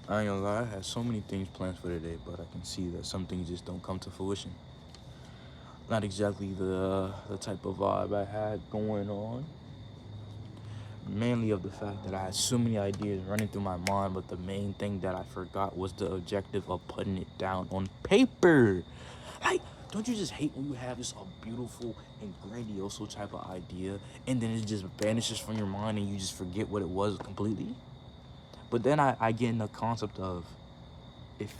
I ain't gonna lie, I had so many things planned for today, but I can see that some things just don't come to fruition. Not exactly the type of vibe I had going on. Mainly of the fact that I had so many ideas running through my mind, but the main thing that I forgot was the objective of putting it down on paper. Like, don't you just hate when you have this a beautiful and grandiose type of idea, and then it just vanishes from your mind and you just forget what it was completely? But then I get in the concept of if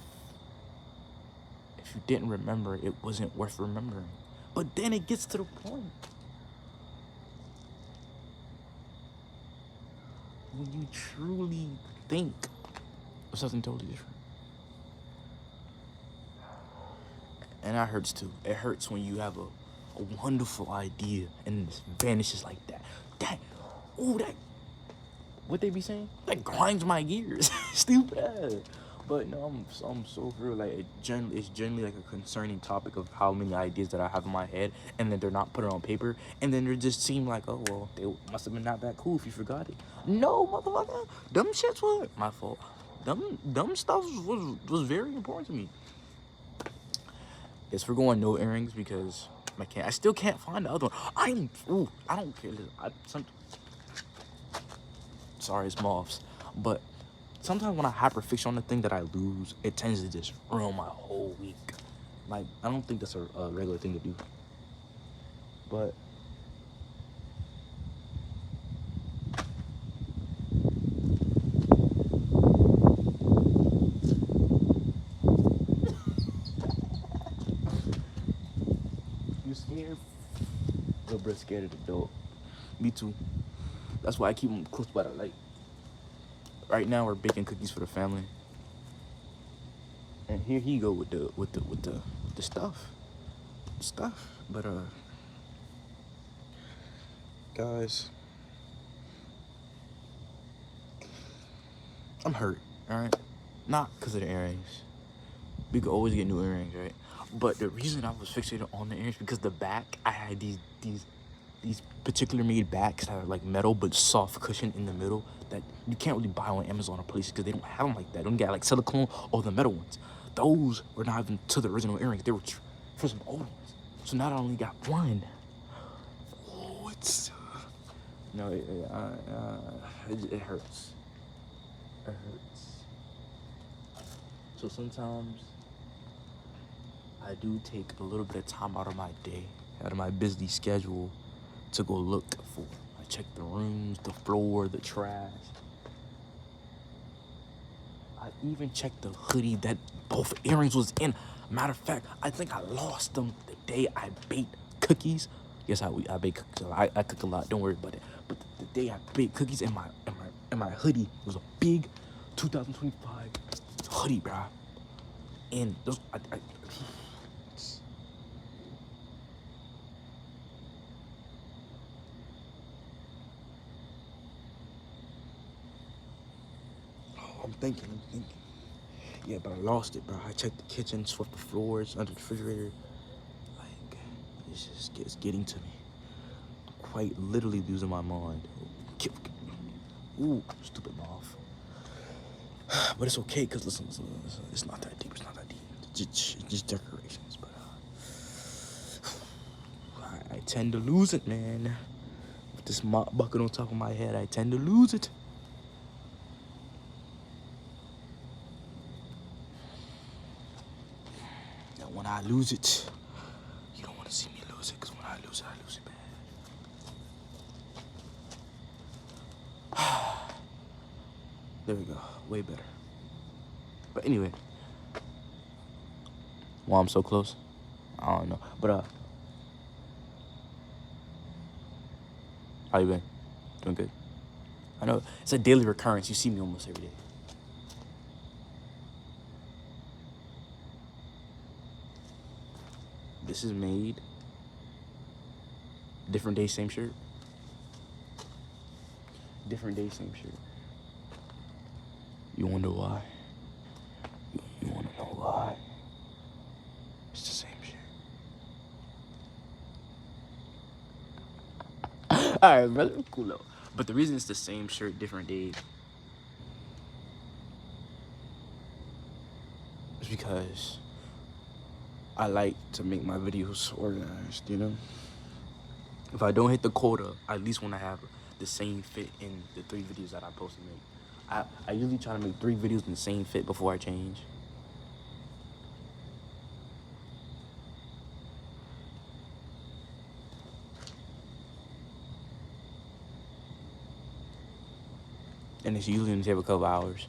if you didn't remember, it wasn't worth remembering. But then it gets to the point when you truly think of something totally different. And that hurts too. It hurts when you have a wonderful idea and it vanishes like that. That, what they be saying? That grinds my gears. Stupid ass. But no, I'm so real. Like it's generally like a concerning topic of how many ideas that I have in my head, and then they're not put it on paper, and then they just seem like, oh well, they must have been not that cool if you forgot it. No, motherfucker, dumb shits were my fault. Dumb stuff was very important to me. Yes, we're going no earrings because I still can't find the other one. I don't care. Sorry, it's moths, but sometimes when I hyperfix on the thing that I lose, it tends to just ruin my whole week. Like, I don't think that's a regular thing to do. But you scared? Little bro scared of the dog. Me too. That's why I keep them close by the light. Right now we're baking cookies for the family, and here he go with the stuff. But guys, I'm hurt. All right, not because of the earrings. We could always get new earrings, right? But the reason I was fixated on the earrings because the back, I had these particular made backs that are like metal but soft cushion in the middle that you can't really buy on Amazon or places because they don't have them like that. They don't get like silicone or the metal ones. Those were not even to the original earrings. They were for some old ones. So now I only got one. Oh, it's no, it hurts. It hurts. So sometimes I do take a little bit of time out of my day, out of my busy schedule, to go look for. I check the rooms, the floor, the trash. I even checked the hoodie that both earrings was in. Matter of fact, I think I lost them the day I baked cookies. Yes, I bake cookies. I cook a lot. Don't worry about it. But the day I baked cookies in my hoodie was a big 2025 hoodie, bruh. And those I'm thinking. Yeah, but I lost it, bro. I checked the kitchen, swept the floors, under the refrigerator. Like, it's getting to me. I'm quite literally losing my mind. Ooh, stupid moth. But it's okay, because listen, it's not that deep. It's not that deep. It's just decorations. But I tend to lose it, man. With this mop bucket on top of my head, I tend to lose it. And when I lose it, you don't want to see me lose it, because when I lose it bad. There we go. Way better. But anyway, why I'm so close, I don't know. But how you been? Doing good. I know it's a daily recurrence. You see me almost every day. This is made. Different day, same shirt. Different day, same shirt. You wonder why? You wanna know why? It's the same shirt. All right, brother. Cool though. But the reason it's the same shirt, different days. is because I like to make my videos organized, you know? If I don't hit the quota, I at least want to have the same fit in the 3 videos that I post to make. I usually try to make 3 videos in the same fit before I change. And it's usually gonna take a couple hours.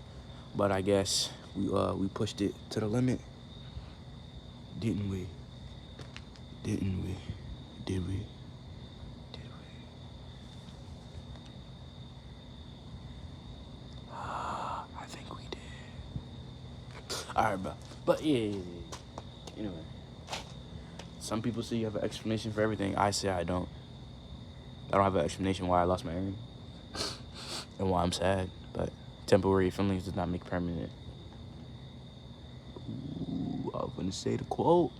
But I guess we pushed it to the limit. Didn't we? Didn't we? Did we? Did we? I think we did. Alright, but yeah. Anyway. Some people say you have an explanation for everything. I say I don't. I don't have an explanation why I lost my earring. And why I'm sad. But temporary feelings does not make permanent. Ooh, I was gonna say the quote.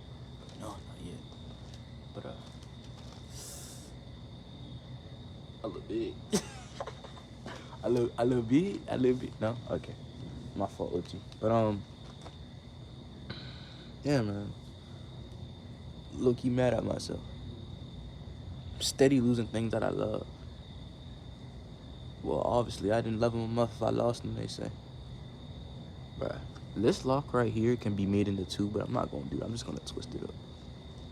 No, not yet. But a little bit. a little bit. No, okay. My fault, OG. But yeah, man. Low-key mad at myself. Steady losing things that I love. Well, obviously, I didn't love them enough if I lost them, they say. Bruh, this lock right here can be made into 2, but I'm not gonna do it. I'm just gonna twist it up.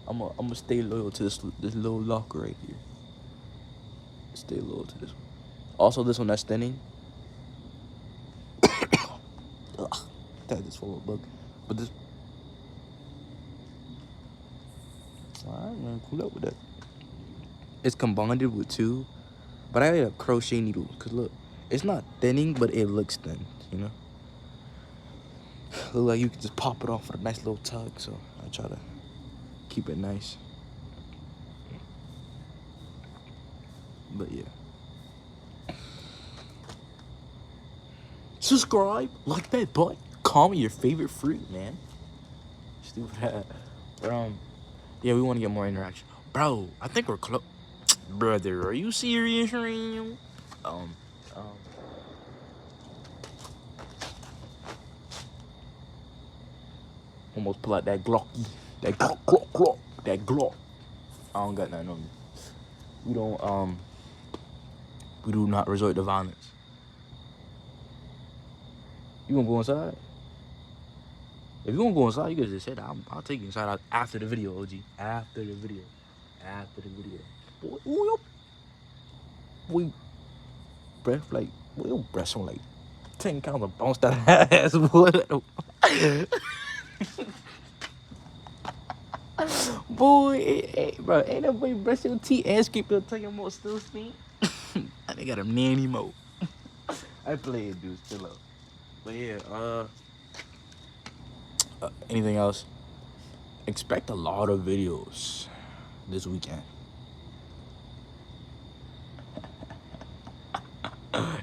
I'm gonna stay loyal to this little lock right here. Stay loyal to this one. Also, this one that's thinning. Ugh, that just full of bug. But this. Alright, man, cool up with that. It's combined with 2. But I had a crochet needle, cause look, it's not thinning, but it looks thin, you know? Look like you can just pop it off with a nice little tug, so I try to keep it nice. But yeah. Subscribe, like that button, comment your favorite fruit, man. Stupid. But yeah, we want to get more interaction. Bro, I think we're close. Brother, are you serious, Ram? Almost pull out that Glocky. That Glock. That Glock. I don't got nothing on me. We do not resort to violence. You gonna go inside? If you gonna go inside, you could just say that. I'll take you inside after the video, OG. After the video. Boy, breath like, boy, your breath sound like 10 pounds of bounce that ass, boy. Boy, bro, ain't that boy brush your teeth and scrape your tongue and more still stink? I think got a nanny mode. I play it, dude, still up. But yeah, anything else? Expect a lot of videos this weekend.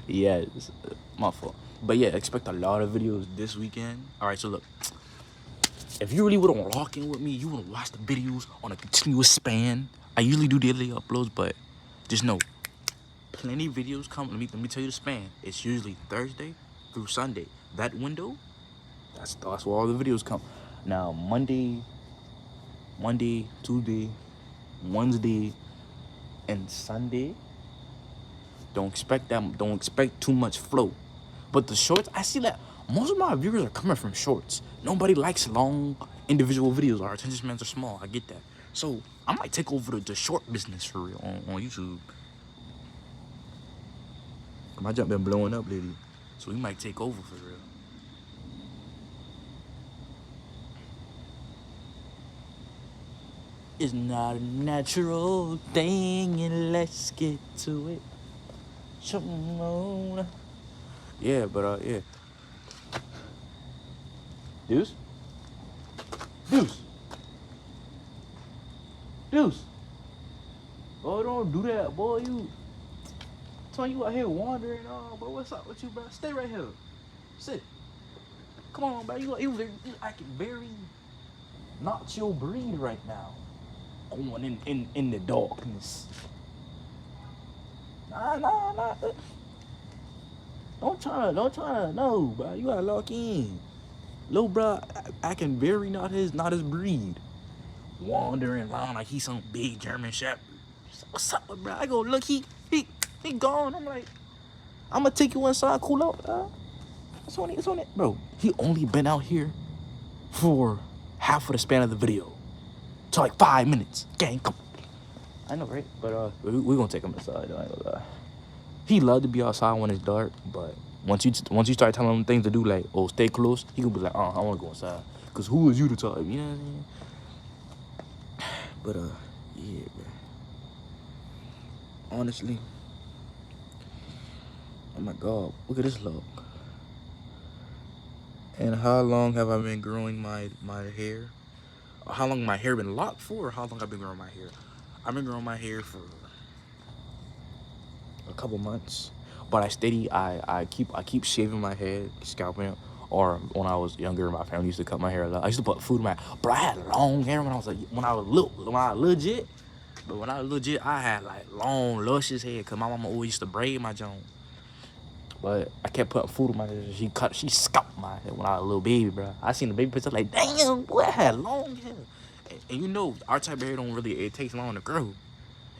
Yeah, it's my fault. But yeah, expect a lot of videos this weekend. Alright, so look. If you really would want to lock in with me, you want to watch the videos on a continuous span. I usually do daily uploads, but just know, plenty of videos come. Let me tell you the span. It's usually Thursday through Sunday. That window, that's where all the videos come. Now, Monday, Tuesday, Wednesday, and Sunday, don't expect too much flow. But the shorts, I see that most of my viewers are coming from shorts. Nobody likes long individual videos. Our attention spans are small. I get that. So I might take over the short business for real on YouTube. My jump been blowing up lately, so we might take over for real. It's not a natural thing, and let's get to it. Shimona. Yeah, but yeah. Deuce? Oh, don't do that, boy. You out here wandering, bro. What's up with you, bro? Stay right here. Sit. Come on, bro. You acting very not your breed right now. Going in the darkness. Nah. Don't try to, no, bro. You gotta lock in. Little bro acting very not his breed. Wandering around like he's some big German Shepherd. What's up, bro? I go, look, he gone. I'm like, I'm gonna take you inside, cool out. It's on it, bro. He only been out here for half of the span of the video, so like 5 minutes. Gang, come. I know, right? But we gonna take him inside. Though, I ain't gonna lie. He love to be outside when it's dark, but once you start telling him things to do, like, oh, stay close, he gonna be like, I wanna go inside. Cause who is you to talk? You know what I mean? But yeah, bro. Honestly, oh my God, look at this look. And how long have I been growing my hair? How long my hair been locked for? Or how long I've been growing my hair? I've been growing my hair for a couple months, but I keep shaving my head, scalping it. Or when I was younger, my family used to cut my hair a lot. I used to put food in my, but I had long hair when I was legit. But when I was legit, I had like long, luscious hair, cause my mama always used to braid my joint. But I kept putting food in my hair. She scalped my hair when I was a little baby, bro. I seen the baby picture like, damn, boy, I had long hair. And you know, our type of hair don't really, it takes long to grow.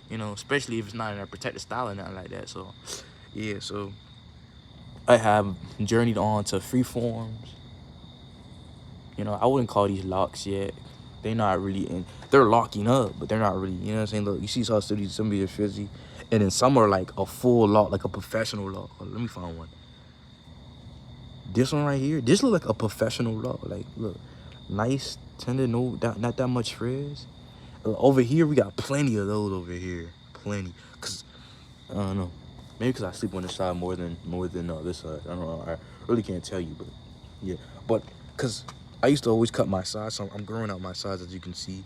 You know, especially if it's not in a protected style or nothing like that. So, yeah, so I have journeyed on to free forms. You know, I wouldn't call these locks yet. They're not really in, they're locking up, but they're not really, you know what I'm saying? Look, you see how some of these are frizzy, and then some are like a full lock, like a professional lock. Let me find one. This one right here, this look like a professional lock. Like, look, nice, tender, not that much frizz. Over here, we got plenty of those over here, plenty. Cause I don't know, maybe because I sleep on this side more than this side. I don't know. I really can't tell you, but yeah. But cause I used to always cut my sides, so I'm growing out my sides, as you can see.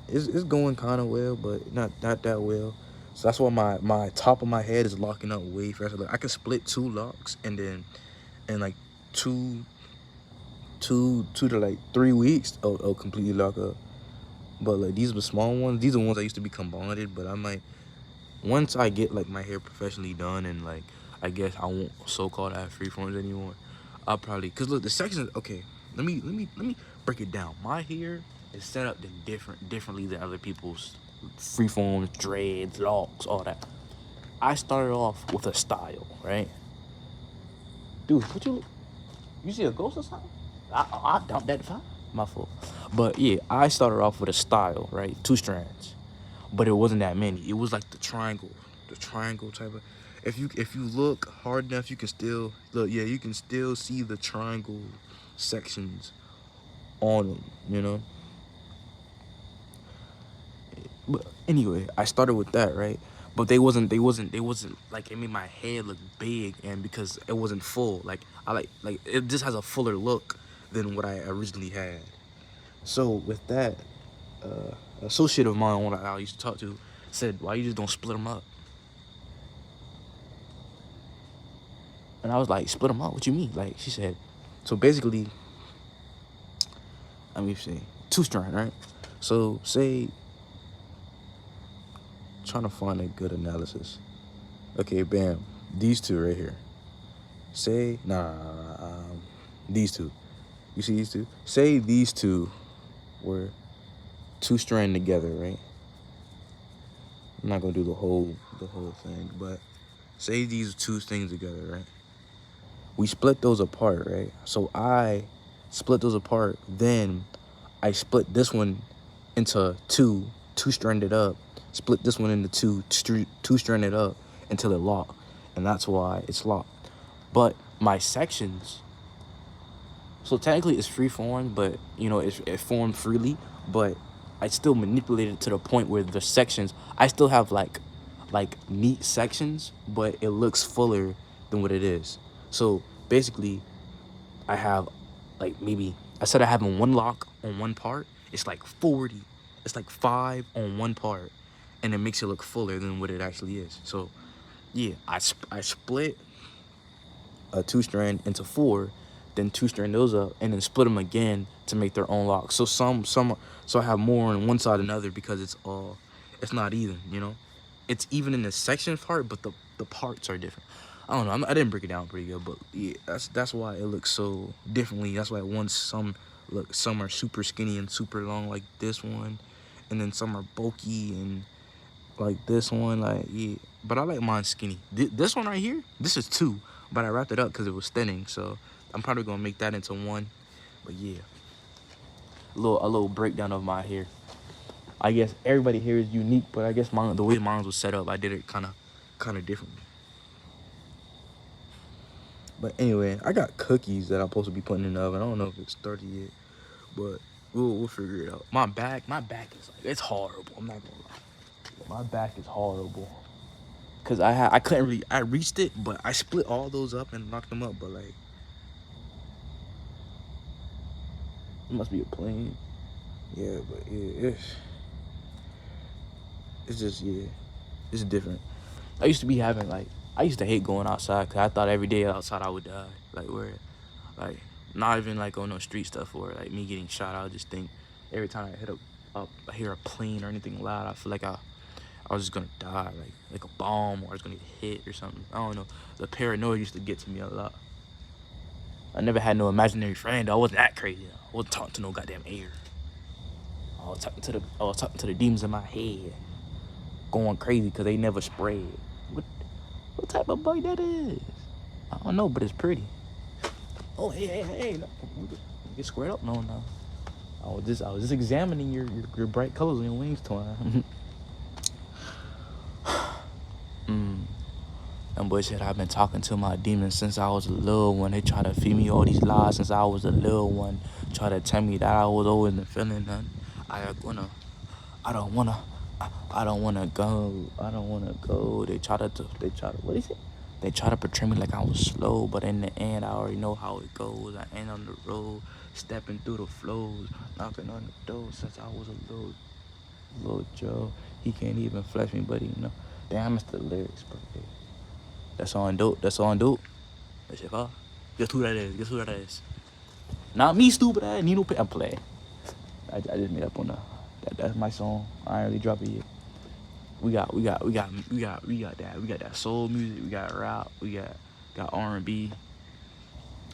It's going kind of well, but not that well. So that's why my top of my head is locking up way faster. Like, I can split 2 locks, and then in like 2 to like 3 weeks, it'll completely lock up. But like these are the small ones. These are the ones I used to be combonded. But I might, once I get like my hair professionally done, and like I guess I won't so-called have freeforms anymore. I'll probably, cause look, the sections. Okay, let me break it down. My hair is set up differently than other people's freeforms, dreads, locks, all that. I started off with a style, right? Dude, what you see a ghost or something? I dumped that fire. My fault. But yeah, I started off with a style, right? 2 strands. But it wasn't that many. It was like the triangle type of. If you look hard enough, you can still look. Yeah, you can still see the triangle sections on them. You know. But anyway, I started with that, right? But they wasn't like, it made my head look big, and because it wasn't full, like it just has a fuller look than what I originally had. So with that, associate of mine, one I used to talk to, said, why you just don't split them up? And I was like, split them up? What you mean? Like, she said, so basically, let me see, 2 strand, right? So say, trying to find a good analysis. Okay, bam, these 2 right here. Say, these 2. You see these 2? Say these 2 were 2 strand together, right? I'm not gonna do the whole thing, but say these 2 things together, right? We split those apart, right? So I split those apart, then I split this one into 2 stranded up, split this one into 2 stranded up until it locked, and that's why it's locked. But my sections, so technically it's free formed, but you know, it formed freely, but I still manipulate it to the point where the sections, I still have like neat sections, but it looks fuller than what it is. So basically, I have like, maybe I said I have 1 lock on one part. It's like 40. It's like 5 on one part, and it makes it look fuller than what it actually is. So yeah, I split a 2 strand into 4, then 2 strand those up, and then split them again to make their own locks. So so I have more on one side than the other, because it's not even, you know. It's even in the section part, but the parts are different. I don't know. I didn't break it down pretty good, but yeah, that's why it looks so differently. That's why some are super skinny and super long like this one, and then some are bulky and like this one. Like yeah, but I like mine skinny. This one right here, this is 2, but I wrapped it up because it was thinning. So I'm probably gonna make that into 1. But yeah, a little breakdown of my hair. I guess everybody here is unique, but I guess the way mine was set up, I did it kind of differently. But anyway, I got cookies that I'm supposed to be putting in the oven. I don't know if it's started yet, but we'll figure it out. My back is like, it's horrible. I'm not gonna lie. My back is horrible. Cause I couldn't really, I reached it, but I split all those up and knocked them up. But like, it must be a plane. Yeah, but yeah, it's just yeah, it's different. I used to hate going outside because I thought every day outside I would die. Like not even like on no street stuff or like me getting shot. I would just think every time I hear a plane or anything loud, I feel like I was just gonna die, like a bomb, or I was gonna get hit or something. I don't know. The paranoia used to get to me a lot. I never had no imaginary friend. I wasn't that crazy. I wasn't talking to no goddamn air. I was talking to the demons in my head, going crazy because they never spread. What type of bug that is? I don't know, but it's pretty. Oh, hey, no. Get squared up, no. I was just examining your bright colors on your wings, twine. And boy said I've been talking to my demons since I was a little one. They try to feed me all these lies since I was a little one. Try to tell me that I was always been feeling none. I don't wanna go. They try to what is it? They try to portray me like I was slow, but in the end I already know how it goes. I ain't on the road, stepping through the flows, knocking on the door since I was a little Joe. He can't even flesh me, but he know. Damn, it's the lyrics, bro. That's on dope. That shit fire. Guess who that is? Not me, stupid ass. Nino Pay. I'm playing. I just made up on that's my song. I ain't really drop it yet. We got that. We got that soul music. We got rap. We got R&B.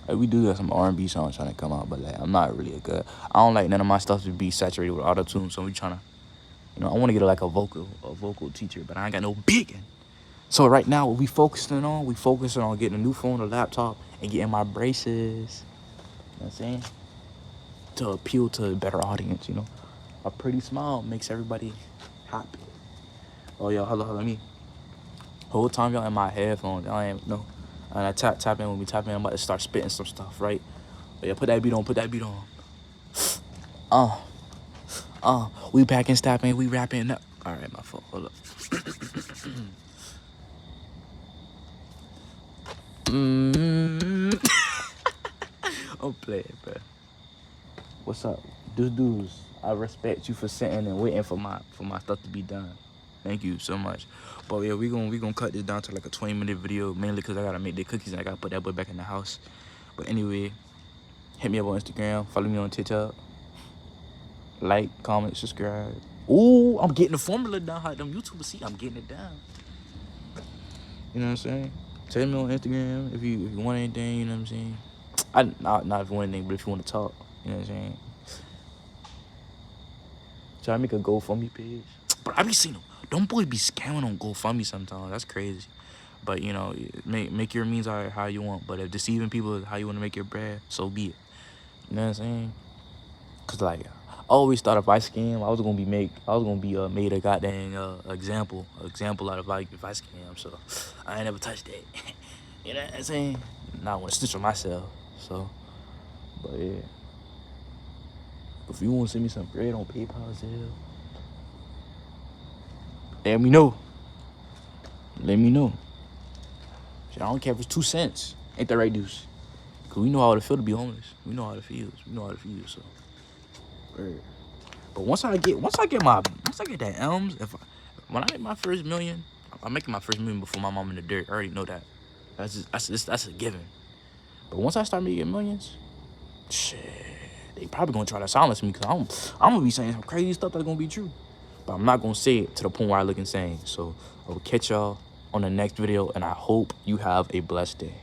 Like, we do got some R&B songs trying to come out, but like I'm not really a good. I don't like none of my stuff to be saturated with auto tune. So we trying to, I want to get like a vocal teacher, but I ain't got no biggin'. So right now, what we focusing on getting a new phone, a laptop, and getting my braces. You know what I'm saying? To appeal to a better audience, A pretty smile makes everybody happy. Oh, yo, hello, me. Whole time y'all in my headphones, I ain't no. And I tap in when we tap in, I'm about to start spitting some stuff, right? But yeah, put that beat on. We back and stopping, we rapping up. All right, my fault. Hold up. I'm playing, bro. What's up? Dudes, I respect you for sitting and waiting for my stuff to be done. Thank you so much. But yeah, we gonna cut this down to like a 20-minute video, mainly because I gotta make the cookies and I gotta put that boy back in the house. But anyway, hit me up on Instagram, follow me on TikTok, like, comment, subscribe. Ooh, I'm getting the formula down. How them YouTubers see, I'm getting it down. You know what I'm saying? Tell me on Instagram if you want anything. You know what I'm saying? Not if you want anything, but if you want to talk, you know what I'm saying? Try to make a GoFundMe page. But I be seeing them. Don't boys be scamming on GoFundMe sometimes. That's crazy. But make your means how you want. But if deceiving people is how you want to make your bread, so be it. You know what I'm saying? Cause like I always thought if I scam, I was gonna be made a goddamn example out of like if I scam. So I ain't never touched that. You know what I'm saying? Now I want to snitch on myself. So, but yeah. If you want to send me some bread on PayPal, Zelle, let me know. Shit, I don't care if it's 2 cents. Ain't that right, Deuce? Cause we know how to feel to be homeless. We know how to feel. So, word. But once I get that Elms, when I make my first million, I'm making my first million before my mom in the dirt. I already know that. That's a given. But once I start making millions, shit, they probably gonna try to silence me because I'm gonna be saying some crazy stuff that's gonna be true. But I'm not gonna say it to the point where I look insane. So I will catch y'all on the next video, and I hope you have a blessed day.